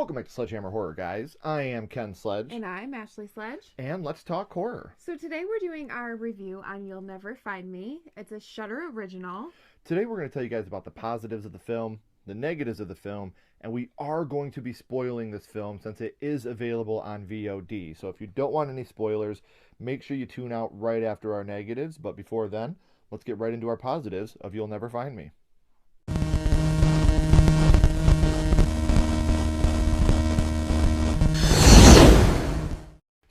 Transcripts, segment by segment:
Welcome back to Sledgehammer Horror, guys. I am Ken Sledge. And I'm Ashley Sledge. And let's talk horror. So today we're doing our review on You'll Never Find Me. It's a Shudder original. Today we're going to tell you guys about the positives of the film, the negatives of the film, and we are going to be spoiling this film since it is available on VOD. So if you don't want any spoilers, make sure you tune out right after our negatives. But before then, let's get right into our positives of You'll Never Find Me.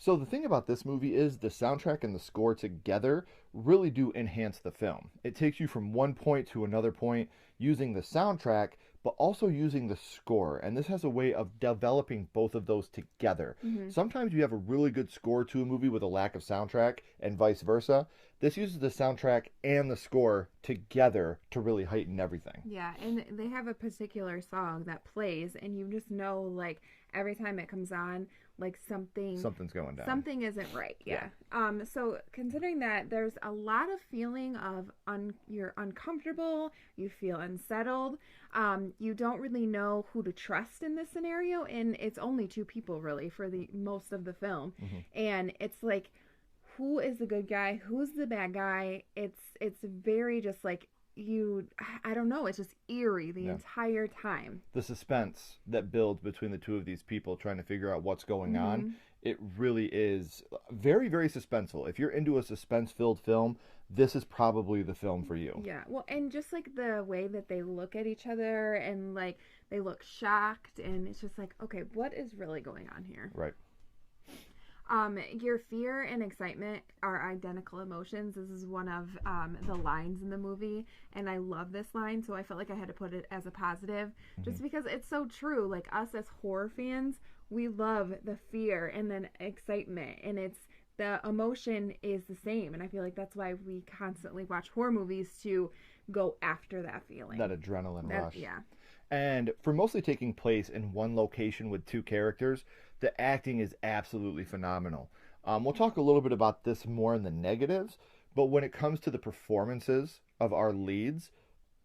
So the thing about this movie is the soundtrack and the score together really do enhance the film. It takes you from one point to another point using the soundtrack, but also using the score. And this has a way of developing both of those together. Sometimes you have a really good score to a movie with a lack of soundtrack and vice versa. This uses the soundtrack and the score together to really heighten everything. Yeah, and they have a particular song that plays, and you just know, like, every time it comes on, like something's going down. Something isn't right. Yeah. So considering that there's a lot of feeling of you're uncomfortable, you feel unsettled, you don't really know who to trust in this scenario, and it's only two people really for the most of the film. And it's like, who is the good guy? Who's the bad guy? It's very just like, I don't know, it's just eerie the entire time. The suspense that builds between the two of these people trying to figure out what's going on, it really is very, very suspenseful. If you're into a suspense-filled film, this is probably the film for you. Yeah, well, and just like the way that they look at each other and like they look shocked, and it's just like, okay, what is really going on here? Right. Your fear and excitement are identical emotions. This is one of the lines in the movie, and I love this line, so I felt like I had to put it as a positive, just because it's so true. Like, us as horror fans, we love the fear and then excitement, and the emotion is the same, and I feel like that's why we constantly watch horror movies, to go after that feeling. That adrenaline rush. Yeah. And for mostly taking place in one location with two characters, the acting is absolutely phenomenal. We'll talk a little bit about this more in the negatives, but when it comes to the performances of our leads,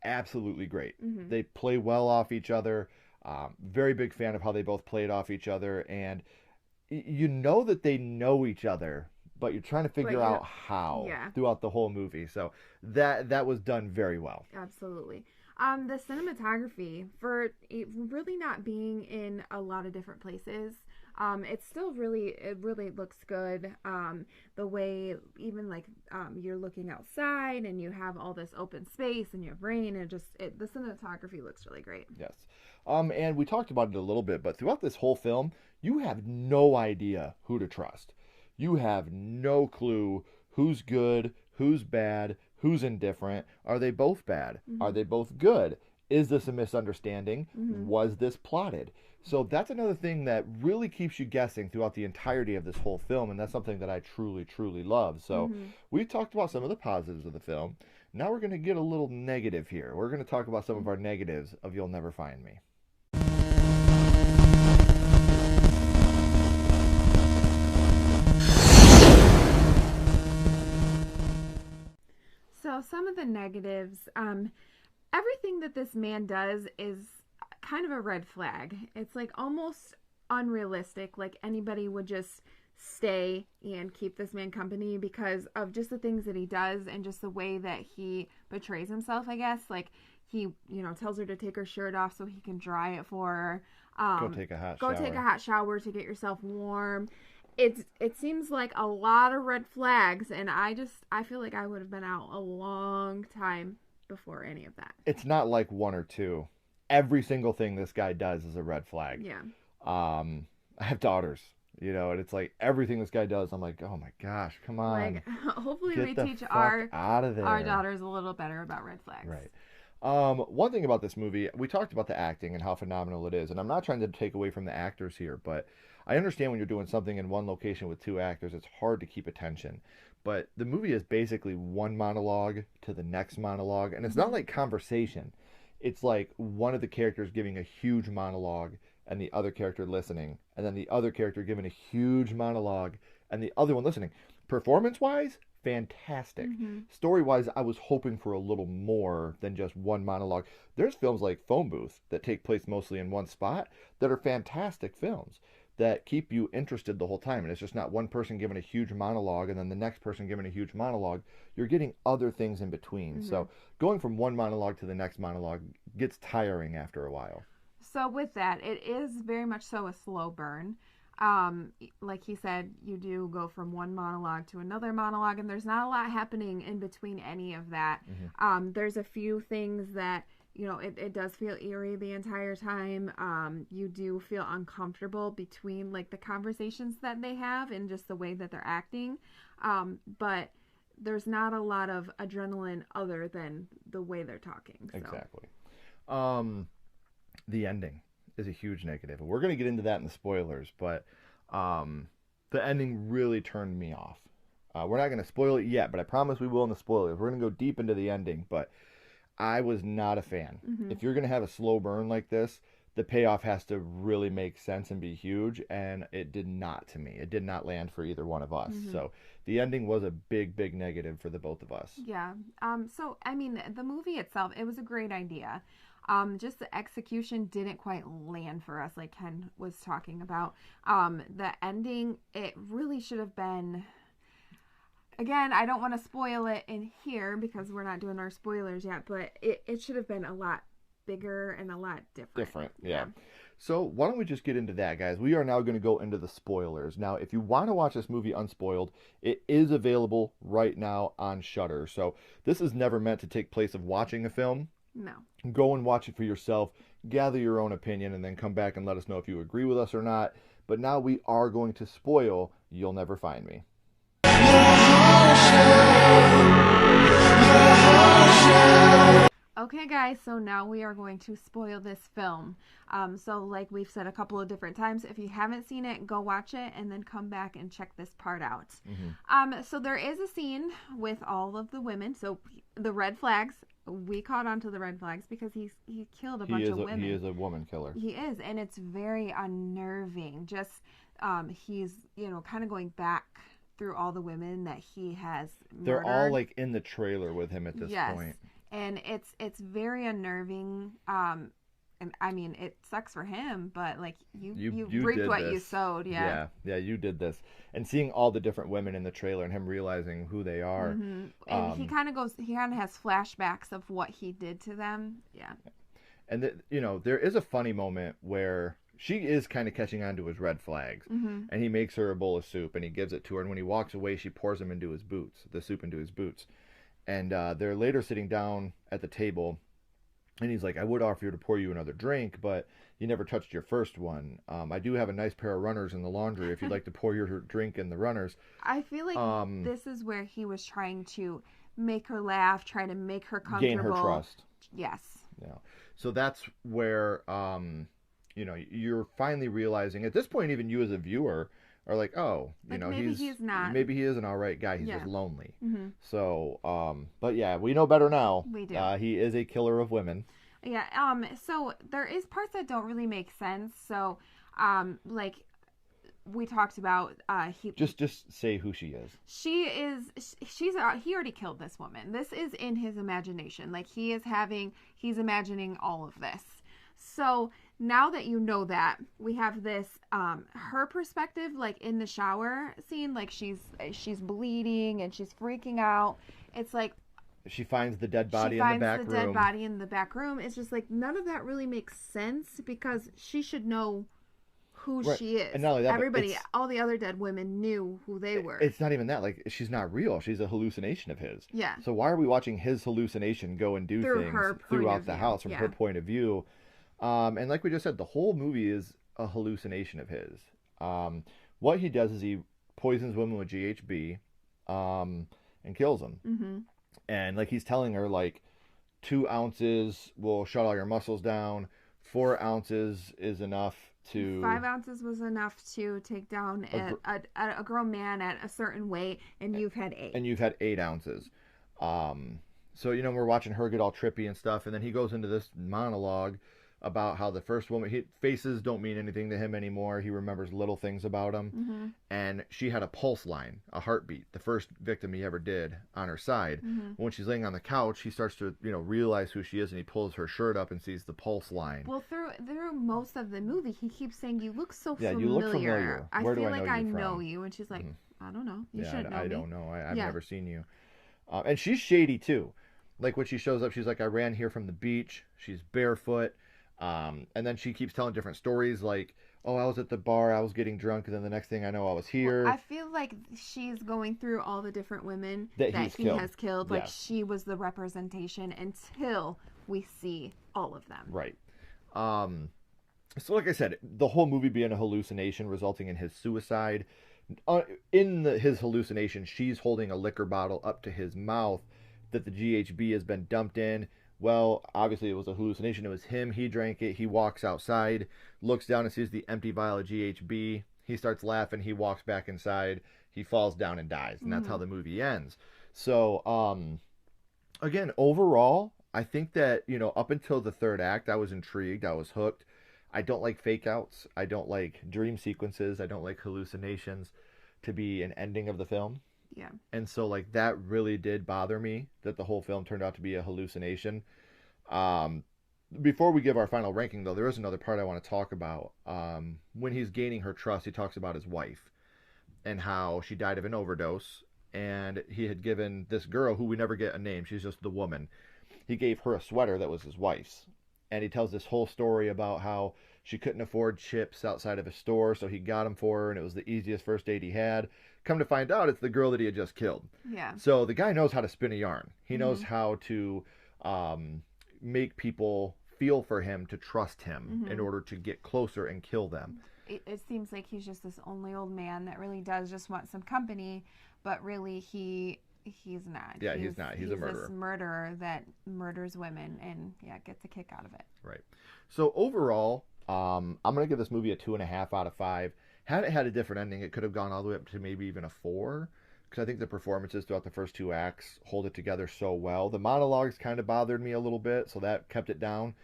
absolutely great. They play well off each other. Very big fan of how they both played off each other, and you know that they know each other, but you're trying to figure out how throughout the whole movie. So that was done very well. Absolutely. The cinematography, for it really not being in a lot of different places, it's still it really looks good. The way even like you're looking outside and you have all this open space and you have rain, and the cinematography looks really great. Yes. And we talked about it a little bit, but throughout this whole film, you have no idea who to trust. You have no clue who's good, who's bad, who's indifferent. Are they both bad? Are they both good? Is this a misunderstanding? Was this plotted? So that's another thing that really keeps you guessing throughout the entirety of this whole film, and that's something that I truly, truly love. So we've talked about some of the positives of the film. Now we're going to get a little negative here. We're going to talk about some of our negatives of You'll Never Find Me. So some of the negatives, everything that this man does is kind of a red flag. It's like almost unrealistic. Like anybody would just stay and keep this man company because of just the things that he does and just the way that he portrays himself, I guess. Like he, tells her to take her shirt off so he can dry it for her. Go take a hot shower to get yourself warm. It seems like a lot of red flags, and I feel like I would have been out a long time before any of that. It's not like one or two. Every single thing this guy does is a red flag. Yeah. I have daughters, and it's like everything this guy does, I'm like, oh my gosh, come on. Like, hopefully we teach our daughters a little better about red flags. Right. One thing about this movie, we talked about the acting and how phenomenal it is, and I'm not trying to take away from the actors here, but I understand when you're doing something in one location with two actors, it's hard to keep attention. But the movie is basically one monologue to the next monologue, and it's not like conversation. It's like one of the characters giving a huge monologue and the other character listening, and then the other character giving a huge monologue and the other one listening. Performance-wise, fantastic. Story-wise, I was hoping for a little more than just one monologue. There's films like Phone Booth that take place mostly in one spot that are fantastic films that keep you interested the whole time. And it's just not one person giving a huge monologue and then the next person giving a huge monologue. You're getting other things in between. So going from one monologue to the next monologue gets tiring after a while. So with that, it is very much so a slow burn. Like he said, you do go from one monologue to another monologue, and there's not a lot happening in between any of that. There's a few things that, you know, it does feel eerie the entire time. You do feel uncomfortable between, like, the conversations that they have and just the way that they're acting. But there's not a lot of adrenaline other than the way they're talking. So. Exactly. The ending is a huge negative. We're going to get into that in the spoilers, but the ending really turned me off. We're not going to spoil it yet, but I promise we will in the spoilers. We're going to go deep into the ending, but I was not a fan. If you're going to have a slow burn like this, the payoff has to really make sense and be huge, and it did not to me. It did not land for either one of us. So the ending was a big, big negative for the both of us. Yeah. So, I mean, the movie itself, it was a great idea. Just the execution didn't quite land for us, like Ken was talking about. The ending, it really should have been... Again, I don't want to spoil it in here because we're not doing our spoilers yet, but it should have been a lot bigger and a lot different. Yeah. So why don't we just get into that, guys? We are now going to go into the spoilers. Now, if you want to watch this movie unspoiled, it is available right now on Shudder. So this is never meant to take place of watching a film. No. Go and watch it for yourself, gather your own opinion, and then come back and let us know if you agree with us or not. But now we are going to spoil You'll Never Find Me. Okay, guys, so now we are going to spoil this film. So like we've said a couple of different times, if you haven't seen it, go watch it and then come back and check this part out. So there is a scene with all of the women. So the red flags, we caught on to the red flags because he killed a bunch of women. He is a woman killer. He is, and it's very unnerving. Just he's, you know, kind of going back through all the women that he has murdered. They're all like in the trailer with him at this point. And it's very unnerving. And I mean, it sucks for him, but like you reaped what you sowed. Yeah, you did this. And seeing all the different women in the trailer and him realizing who they are. And he kind of has flashbacks of what he did to them. Yeah. And you know, there is a funny moment where she is kind of catching on to his red flags, and he makes her a bowl of soup and he gives it to her, and when he walks away, she pours him into his boots, the soup into his boots. And they're later sitting down at the table, and he's like, I would offer you to pour you another drink, but you never touched your first one. I do have a nice pair of runners in the laundry if you'd like to pour your drink in the runners. I feel like this is where he was trying to make her laugh, trying to make her comfortable. Gain her trust. Yes. Yeah. So that's where, you know, you're finally realizing, at this point, even you as a viewer are like, oh, you know, maybe he's not. Maybe he is an all right guy. He's just lonely. So, but yeah, we know better now. We do. He is a killer of women. Yeah. So there is parts that don't really make sense. So, like we talked about, he just say who she is. He already killed this woman. This is in his imagination. Like he's imagining all of this. So now that you know that, we have this her perspective, like in the shower scene, like she's bleeding and she's freaking out. It's like she finds the dead body in the back room. Dead body in the back room. It's just like none of that really makes sense because she should know who she is. And not only that, everybody, all the other dead women knew who they were. It's not even that. Like, she's not real. She's a hallucination of his. Yeah. So why are we watching his hallucination go and do things throughout the house from her point of view? And like we just said, the whole movie is a hallucination of his. What he does is he poisons women with GHB and kills them. And like he's telling her, like, 2 ounces will shut all your muscles down. 4 ounces is enough to... 5 ounces was enough to take down a grown man at a certain weight, and you've had 8. And you've had 8 ounces. So, you know, we're watching her get all trippy and stuff, and then he goes into this monologue about how the first woman, faces don't mean anything to him anymore. He remembers little things about them. Mm-hmm. And she had a pulse line, a heartbeat, the first victim he ever did, on her side. Mm-hmm. When she's laying on the couch, he starts to, realize who she is, and he pulls her shirt up and sees the pulse line. Well, through most of the movie, he keeps saying, "You look so familiar. You look familiar. I feel like I know you." And she's like, "I don't know. You shouldn't know me. I don't know. I've never seen you." And she's shady too. Like when she shows up, she's like, "I ran here from the beach." She's barefoot. And then she keeps telling different stories like, "Oh, I was at the bar, I was getting drunk, and then the next thing I know, I was here." Well, I feel like she's going through all the different women that he has killed. Like she was the representation until we see all of them. Right. So like I said, the whole movie being a hallucination resulting in his suicide. His hallucination, she's holding a liquor bottle up to his mouth that the GHB has been dumped in. Well, obviously it was a hallucination. It was him. He drank it. He walks outside, looks down and sees the empty vial of GHB. He starts laughing. He walks back inside. He falls down and dies. And that's how the movie ends. So, again, overall, I think that, up until the third act, I was intrigued. I was hooked. I don't like fake outs. I don't like dream sequences. I don't like hallucinations to be an ending of the film. Yeah. And so, like, that really did bother me, that the whole film turned out to be a hallucination. Before we give our final ranking, though, there is another part I want to talk about. When he's gaining her trust, he talks about his wife and how she died of an overdose. And he had given this girl, who we never get a name, she's just the woman, he gave her a sweater that was his wife's. And he tells this whole story about how she couldn't afford chips outside of a store, so he got them for her, and it was the easiest first date he had. Come to find out, it's the girl that he had just killed. Yeah. So the guy knows how to spin a yarn. He knows how to make people feel for him, to trust him in order to get closer and kill them. It seems like he's just this only old man that really does just want some company, but really he's not. Yeah, he's not. He's a murderer. This murderer that murders women and gets a kick out of it. Right. So overall, I'm going to give this movie a 2.5 out of 5. Had it had a different ending, it could have gone all the way up to maybe even a 4. Because I think the performances throughout the first 2 acts hold it together so well. The monologues kind of bothered me a little bit, so that kept it down.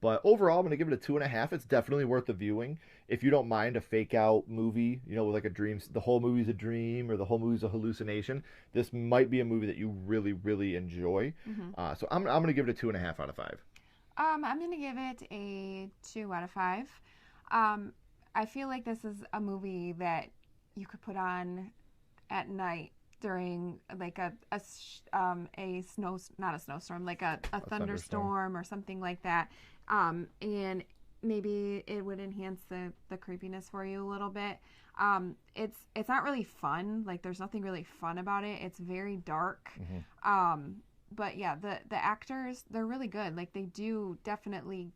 But overall, I'm going to give it a 2.5. It's definitely worth the viewing. If you don't mind a fake out movie, with like a dream, the whole movie's a dream or the whole movie's a hallucination, this might be a movie that you really, really enjoy. So I'm going to give it a 2.5 out of 5. I'm going to give it a 2 out of 5. I feel like this is a movie that you could put on at night during like a snow, not a snowstorm, like a thunderstorm or something like that. And maybe it would enhance the creepiness for you a little bit. It's not really fun. Like there's nothing really fun about it. It's very dark. But yeah, the actors, they're really good. Like they do definitely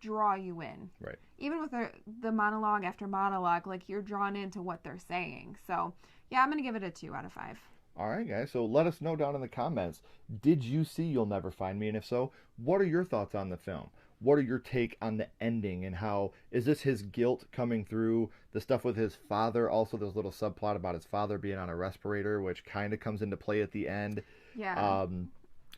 draw you in. Right. Even with the monologue after monologue, like you're drawn into what they're saying. So yeah, I'm going to give it a 2 out of 5. All right, guys. So let us know down in the comments. Did you see You'll Never Find Me? And if so, what are your thoughts on the film? What are your take on the ending and how is this his guilt coming through? The stuff with his father, also there's a little subplot about his father being on a respirator, which kind of comes into play at the end. Yeah.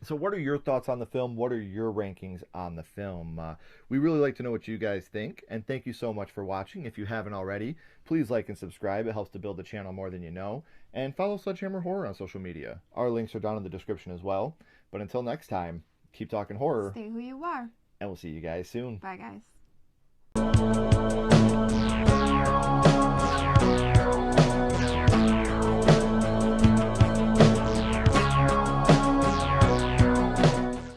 So what are your thoughts on the film? What are your rankings on the film? We really like to know what you guys think. And thank you so much for watching. If you haven't already, please like and subscribe. It helps to build the channel more than you know. And follow Sledgehammer Horror on social media. Our links are down in the description as well. But until next time, keep talking horror. Stay who you are. And we'll see you guys soon. Bye, guys.